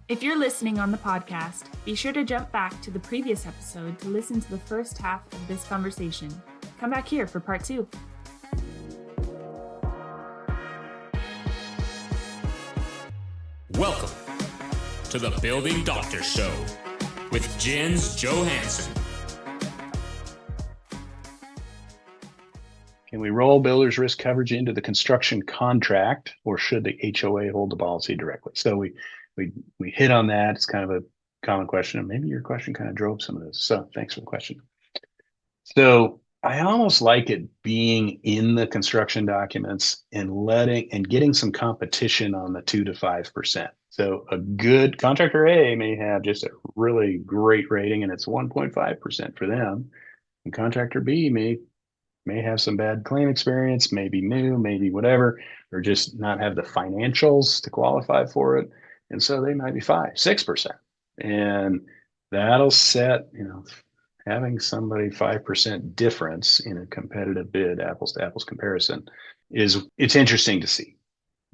If you're listening on the podcast, be sure to jump back to the previous episode to listen to the first half of this conversation. Come back here for part 2. Welcome to the Building Doctor Show with Jens Johansson. Can we roll builder's risk coverage into the construction contract, or should the HOA hold the policy directly? So we hit on that. It's kind of a common question, and maybe your question kind of drove some of this. So thanks for the question. So I almost like it being in the construction documents and getting some competition on the 2 to 5%. So a good contractor A may have just a really great rating and it's 1.5% for them. And contractor B may have some bad claim experience, maybe new, maybe whatever, or just not have the financials to qualify for it. And so they might be 6%. And that'll set, having somebody 5% difference in a competitive bid, apples to apples comparison, it's interesting to see.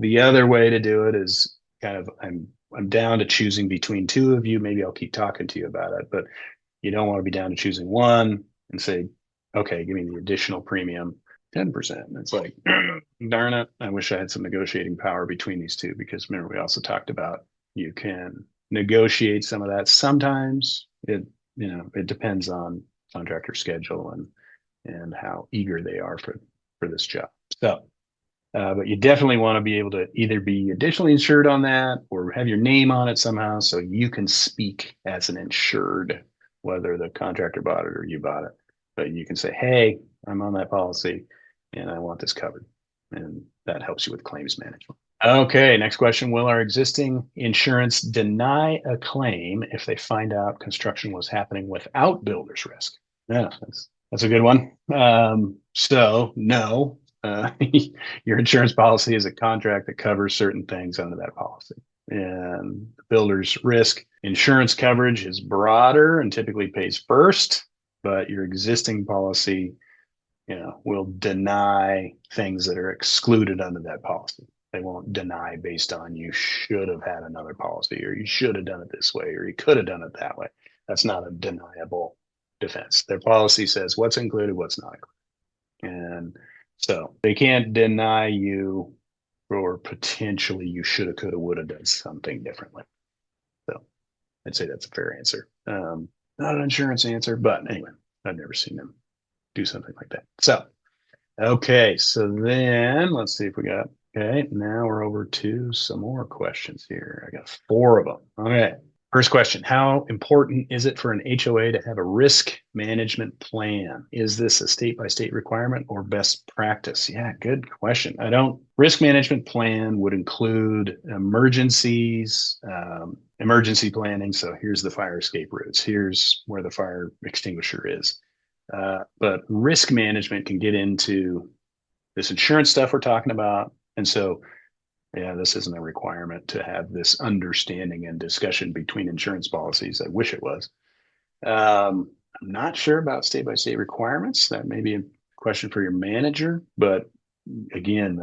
The other way to do it is kind of, I'm down to choosing between two of you. Maybe I'll keep talking to you about it, but you don't want to be down to choosing one and say, okay, give me the additional premium, 10%. And it's like, darn it, I wish I had some negotiating power between these two, because remember, we also talked about you can negotiate some of that. Sometimes it depends on contractor schedule and how eager they are for this job. So, but you definitely want to be able to either be additionally insured on that or have your name on it somehow so you can speak as an insured, whether the contractor bought it or you bought it. But you can say, hey, I'm on that policy and I want this covered. And that helps you with claims management. Okay, next question. Will our existing insurance deny a claim if they find out construction was happening without builder's risk? Yeah, that's a good one. So no, your insurance policy is a contract that covers certain things under that policy. And builder's risk insurance coverage is broader and typically pays first. But your existing policy, will deny things that are excluded under that policy. They won't deny based on you should have had another policy, or you should have done it this way, or you could have done it that way. That's not a deniable defense. Their policy says what's included, what's not included. And so they can't deny you, or potentially you should have, could have, would have done something differently. So I'd say that's a fair answer. Not an insurance answer, but anyway, I've never seen them do something like that. So, okay, so then let's see if we got, okay, now we're over to some more questions here. I got 4 of them. Okay, first question, how important is it for an HOA to have a risk management plan? Is this a state-by-state requirement or best practice? Yeah, good question. Risk management plan would include emergencies, emergency planning. So here's the fire escape routes. Here's where the fire extinguisher is. But risk management can get into this insurance stuff we're talking about. And so, yeah, this isn't a requirement to have this understanding and discussion between insurance policies. I wish it was. I'm not sure about state-by-state requirements. That may be a question for your manager. But again,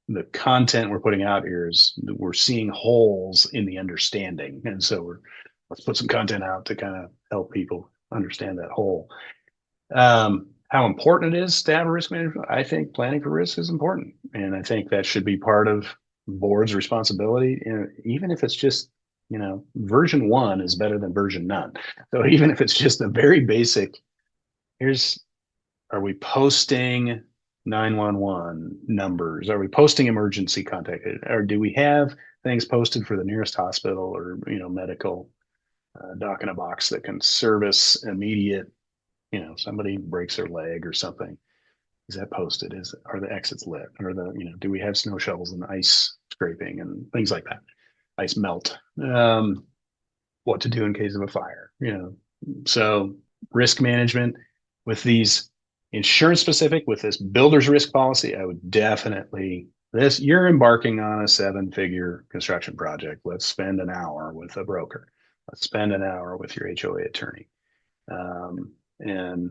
the content we're putting out here is we're seeing holes in the understanding. And so let's put some content out to kind of help people understand that hole. How important it is to have a risk management? I think planning for risk is important. And I think that should be part of board's responsibility. And even if it's just, version 1 is better than version none. So even if it's just a very basic, are we posting 911 numbers? Are we posting emergency contact? Or do we have things posted for the nearest hospital or, medical doc in a box that can service immediate, somebody breaks their leg or something? Is that posted? Are the exits lit? Or do we have snow shovels and ice scraping and things like that? Ice melt. What to do in case of a fire, So risk management with these insurance specific, with this builder's risk policy, I would definitely, you're embarking on a 7-figure construction project. Let's spend an hour with a broker. Let's spend an hour with your HOA attorney. And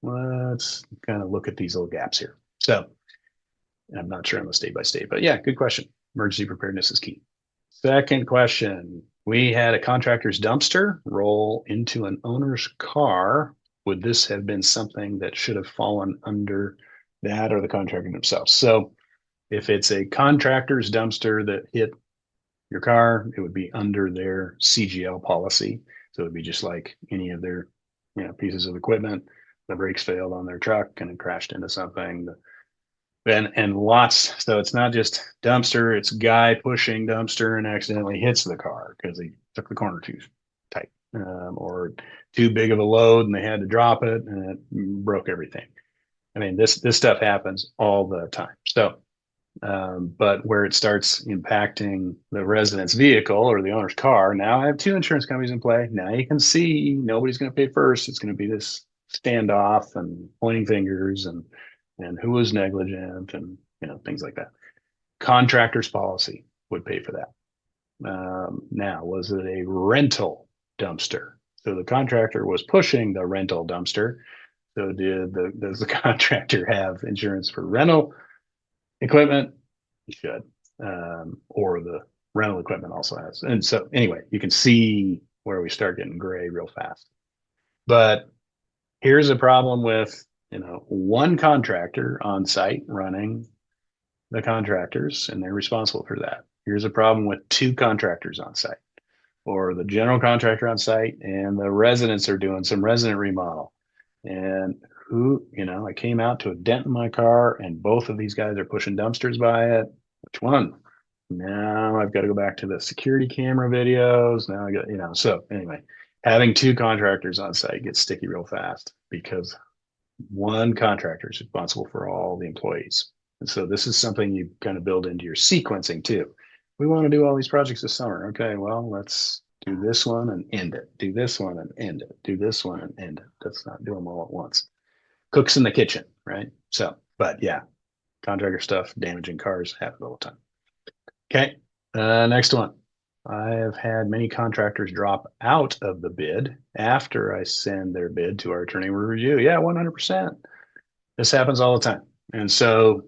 let's kind of look at these little gaps here. So I'm not sure on the state by state, but yeah, good question. Emergency preparedness is key. Second question, We had a contractor's dumpster roll into an owner's car. Would this have been something that should have fallen under that or the contractor themselves? So if it's a contractor's dumpster that hit your car, it would be under their CGL policy. So it would be just like any of their, pieces of equipment. The brakes failed on their truck and it crashed into something. And lots. So it's not just dumpster; it's guy pushing dumpster and accidentally hits the car because he took the corner too tight, or too big of a load and they had to drop it and it broke everything. I mean, this stuff happens all the time. So but where it starts impacting the resident's vehicle or the owner's car, now I have two insurance companies in play. Now you can see nobody's going to pay first. It's going to be this standoff and pointing fingers and who was negligent and things like that. Contractor's policy would pay for that. Now, was it a rental dumpster? So the contractor was pushing the rental dumpster. So does the contractor have insurance for rental equipment? You should. Or the rental equipment also has. And so anyway, you can see where we start getting gray real fast. But here's a problem with, one contractor on site running the contractors, and they're responsible for that. Here's a problem with two contractors on site, or the general contractor on site, and the residents are doing some resident remodel. And I came out to a dent in my car, and both of these guys are pushing dumpsters by it. Which one? Now I've got to go back to the security camera videos. Now I got, so anyway, having two contractors on site gets sticky real fast because one contractor is responsible for all the employees. And so this is something you kind of build into your sequencing too. We want to do all these projects this summer. Okay, well, let's do this one and end it. Do this one and end it. Do this one and end it. Let's not do them all at once. Cooks in the kitchen, right? So, but yeah, contractor stuff, damaging cars happen all the time. Okay, next one. I have had many contractors drop out of the bid after I send their bid to our attorney review. Yeah, 100%. This happens all the time. And so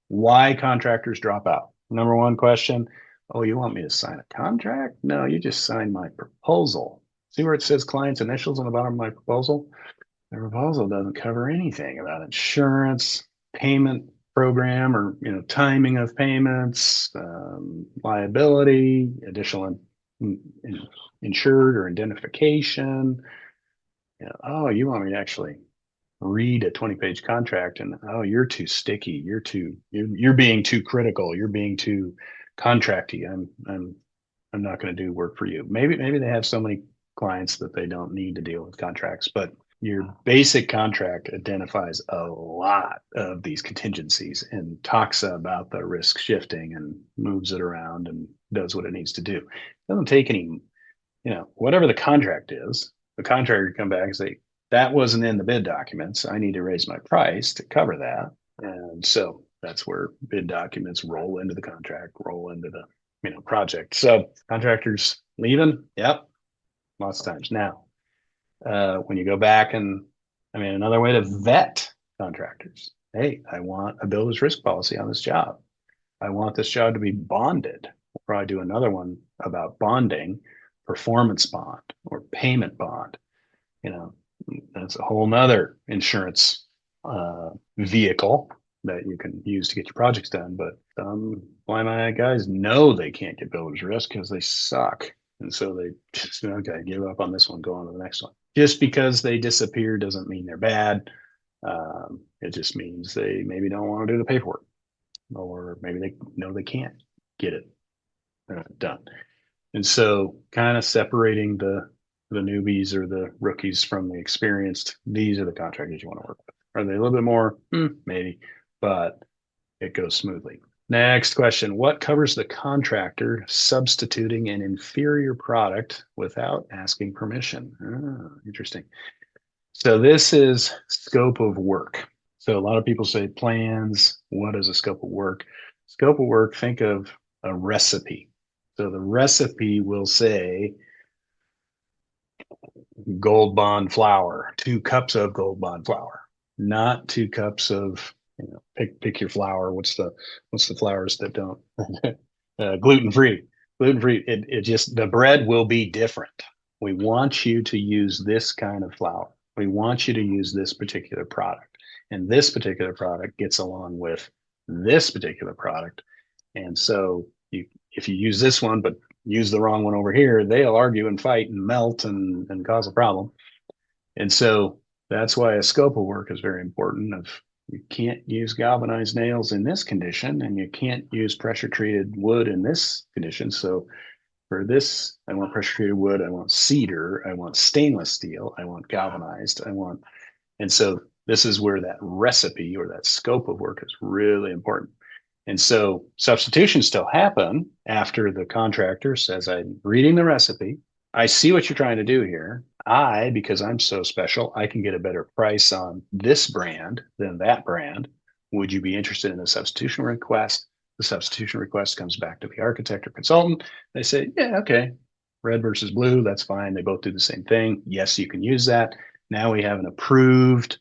why contractors drop out? Number one question, oh, you want me to sign a contract? No, you just signed my proposal. See where it says client's initials on the bottom of my proposal? The proposal doesn't cover anything about insurance, payment program, or timing of payments, liability, additional insured or indemnification. Oh, you want me to actually read a 20-page contract, and oh, you're too sticky. You're being too critical. You're being too contracty. I'm not going to do work for you. Maybe they have so many clients that they don't need to deal with contracts, but your basic contract identifies a lot of these contingencies and talks about the risk shifting and moves it around and does what it needs to do. It doesn't take any, whatever the contract is, the contractor can come back and say, that wasn't in the bid documents. I need to raise my price to cover that. And so that's where bid documents roll into the contract, roll into the, project. So contractors leaving. Yep. Lots of times. Now, when you go back and another way to vet contractors. Hey, I want a builder's risk policy on this job. I want this job to be bonded. We'll probably do another one about bonding, performance bond or payment bond. That's a whole nother insurance vehicle that you can use to get your projects done. But why my guys know they can't get builder's risk because they suck. And so they just, okay, give up on this one, go on to the next one. Just because they disappear doesn't mean they're bad. It just means they maybe don't want to do the paperwork, or maybe they know they can't get it done. And so kind of separating the newbies or the rookies from the experienced, these are the contractors you want to work with. Are they a little bit more? Maybe, but it goes smoothly. Next question. What covers the contractor substituting an inferior product without asking permission? Interesting. So this is scope of work. So a lot of people say plans. What is a scope of work? Scope of work, think of a recipe. So the recipe will say Gold Bond flour, 2 cups of Gold Bond flour, not 2 cups of, pick your flour. What's the flours that don't gluten free? Gluten-free, it just, the bread will be different. We want you to use this kind of flour. We want you to use this particular product. And this particular product gets along with this particular product. And so if you use this one, but use the wrong one over here, they'll argue and fight and melt and cause a problem. And so that's why a scope of work is very important. Of you can't use galvanized nails in this condition, and you can't use pressure treated wood in this condition. So for this, I want pressure treated wood, I want cedar, I want stainless steel, I want galvanized, and so this is where that recipe or that scope of work is really important. And so substitutions still happen after the contractor says, I'm reading the recipe. I see what you're trying to do here. Because I'm so special, I can get a better price on this brand than that brand. Would you be interested in a substitution request? The substitution request comes back to the architect or consultant. They say, yeah, okay, red versus blue, that's fine. They both do the same thing. Yes, you can use that. Now we have an approved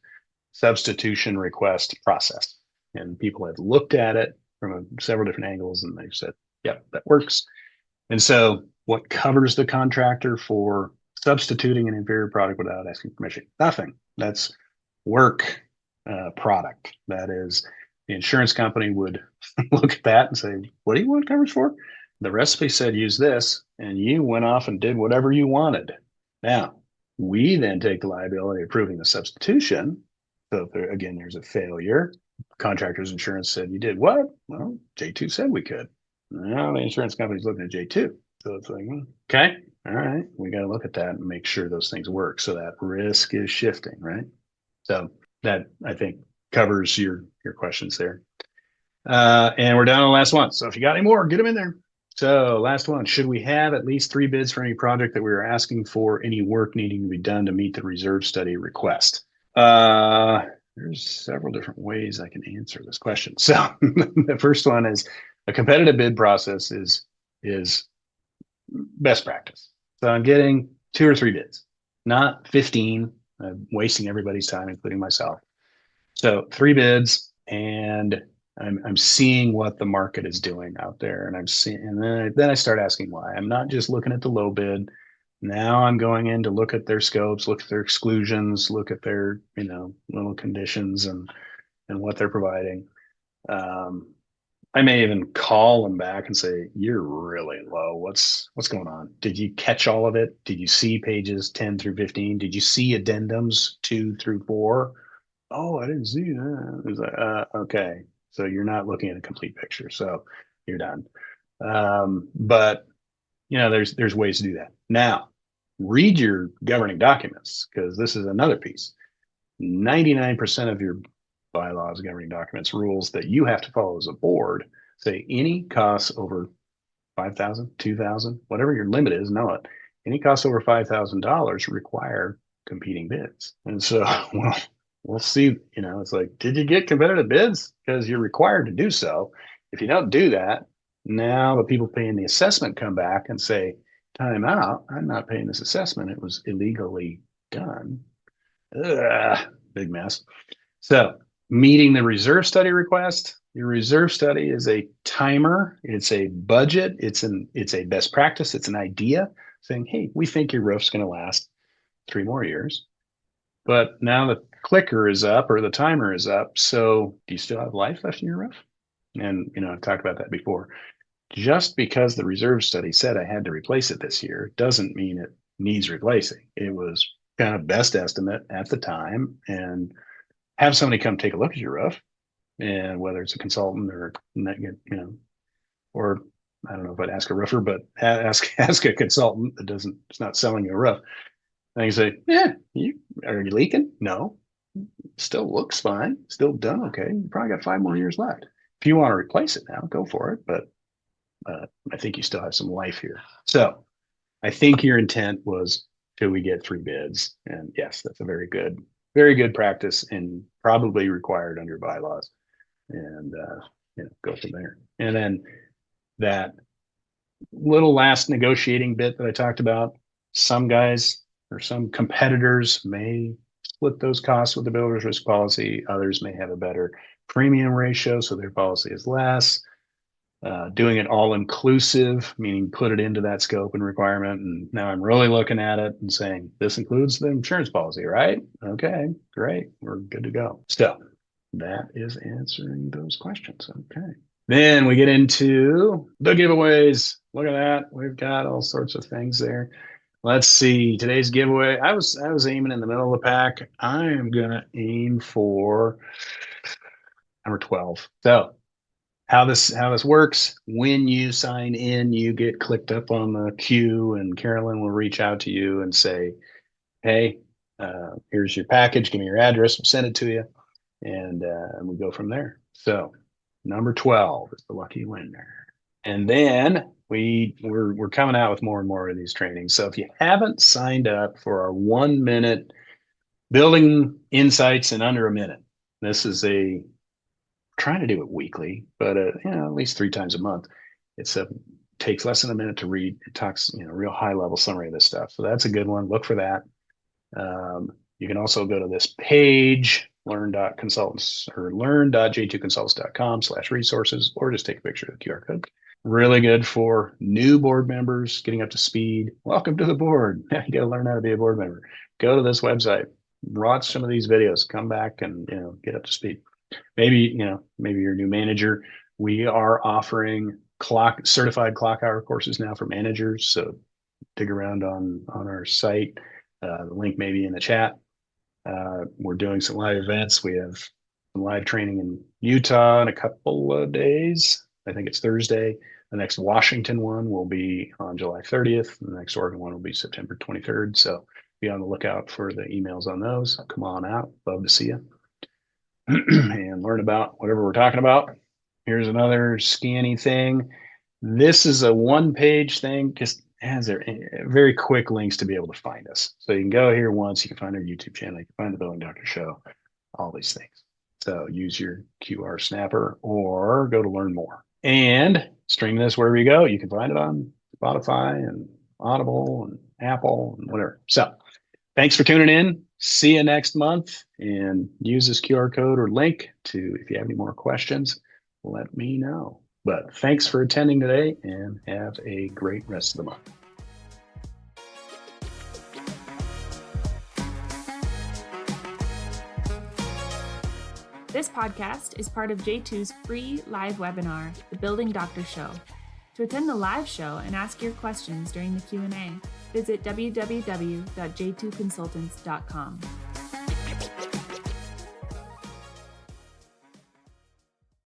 substitution request process. And people have looked at it from several different angles and they've said, yep, that works. And so what covers the contractor for substituting an inferior product without asking permission? Nothing. That's work product. That is, the insurance company would look at that and say, what do you want coverage for? The recipe said use this, and you went off and did whatever you wanted. Now, we then take the liability of proving the substitution. So if again, there's a failure, contractor's insurance said you did what? Well, J2 said we could. Now the insurance company's looking at J2. So it's like, okay, all right, we got to look at that and make sure those things work. So that risk is shifting, right? So that, I think, covers your questions there. And we're down to the last one. So if you got any more, get them in there. So last one, should we have at least 3 bids for any project that we are asking for any work needing to be done to meet the reserve study request? There's several different ways I can answer this question. So the first one is a competitive bid process is best practice. So I'm getting 2 or 3 bids, not 15. I'm wasting everybody's time, including myself. So 3 bids, and I'm seeing what the market is doing out there, and I'm seeing, and then I start asking why. I'm not just looking at the low bid. Now I'm going in to look at their scopes, look at their exclusions, look at their little conditions and what they're providing. I may even call them back and say, you're really low. What's going on? Did you catch all of it? Did you see pages 10 through 15? Did you see addendums 2 through 4? Oh, I didn't see that. It was like, okay. So you're not looking at a complete picture. So you're done. But there's ways to do that. Now, read your governing documents, because this is another piece. 99% of your bylaws, governing documents, rules that you have to follow as a board say any costs over $5,000, $2,000, whatever your limit is, know it. Any costs over $5,000 require competing bids. And so, well, we'll see. It's like, did you get competitive bids? Because you're required to do so. If you don't do that, now the people paying the assessment come back and say, time out, I'm not paying this assessment. It was illegally done. Big mess. So meeting the reserve study request. Your reserve study is a timer. It's a budget. It's a best practice. It's an idea saying, hey, we think your roof's going to last 3 more years. But now the clicker is up or the timer is up. So do you still have life left in your roof? And, I've talked about that before. Just because the reserve study said I had to replace it this year doesn't mean it needs replacing. It was kind of best estimate at the time, and have somebody come take a look at your roof, and whether it's a consultant or, or I don't know if I'd ask a roofer, but ask a consultant that it's not selling you a roof. And you say, yeah, are you leaking? No, still looks fine, still done okay. You probably got 5 more years left. If you want to replace it now, go for it. But I think you still have some life here. So I think your intent was, should we get 3 bids? And yes, that's a very good practice and probably required under bylaws. And go from there. And then that little last negotiating bit that I talked about, some guys or some competitors may split those costs with the builder's risk policy. Others may have a better premium ratio, so their policy is less. doing it all inclusive, meaning put it into that scope and requirement. And now I'm really looking at it and saying, this includes the insurance policy, right? Okay, great. We're good to go. So that is answering those questions. Okay. Then we get into the giveaways. Look at that. We've got all sorts of things there. Let's see. Today's giveaway. I was aiming in the middle of the pack. I am gonna aim for number 12. So how this works: when you sign in, you get clicked up on the queue, and Carolyn will reach out to you and say, "Hey, here's your package. Give me your address. We'll send it to you," and we go from there. So number 12 is the lucky winner. And then we're coming out with more and more of these trainings. So if you haven't signed up for our 1 minute building insights in under a minute, this is trying to do it weekly, but at least 3 times a month. Takes less than a minute to read. It talks, real high level summary of this stuff. So that's a good one. Look for that. You can also go to this page, learn.consultants or learn.j2consultants.com/resources, or just take a picture of the QR code. Really good for new board members getting up to speed. Welcome to the board. You got to learn how to be a board member. Go to this website, watch some of these videos, come back and get up to speed. Maybe you're a new manager. We are offering certified clock hour courses now for managers. So dig around on our site. The link may be in the chat. We're doing some live events. We have some live training in Utah in a couple of days. I think it's Thursday. The next Washington one will be on July 30th. The next Oregon one will be September 23rd. So be on the lookout for the emails on those. Come on out. Love to see you and learn about whatever we're talking about. Here's another scanny thing. This is a 1-page thing. Just has very quick links to be able to find us. So you can go here once. You can find our YouTube channel. You can find the Building Doctor Show. All these things. So use your QR snapper or go to Learn More. And stream this wherever you go. You can find it on Spotify and Audible and Apple and whatever. So thanks for tuning in. See you next month, and use this QR code or link if you have any more questions, let me know. But thanks for attending today, and have a great rest of the month. This podcast is part of J2's free live webinar, The Building Doctor Show. To attend the live show and ask your questions during the Q&A, visit www.j2consultants.com.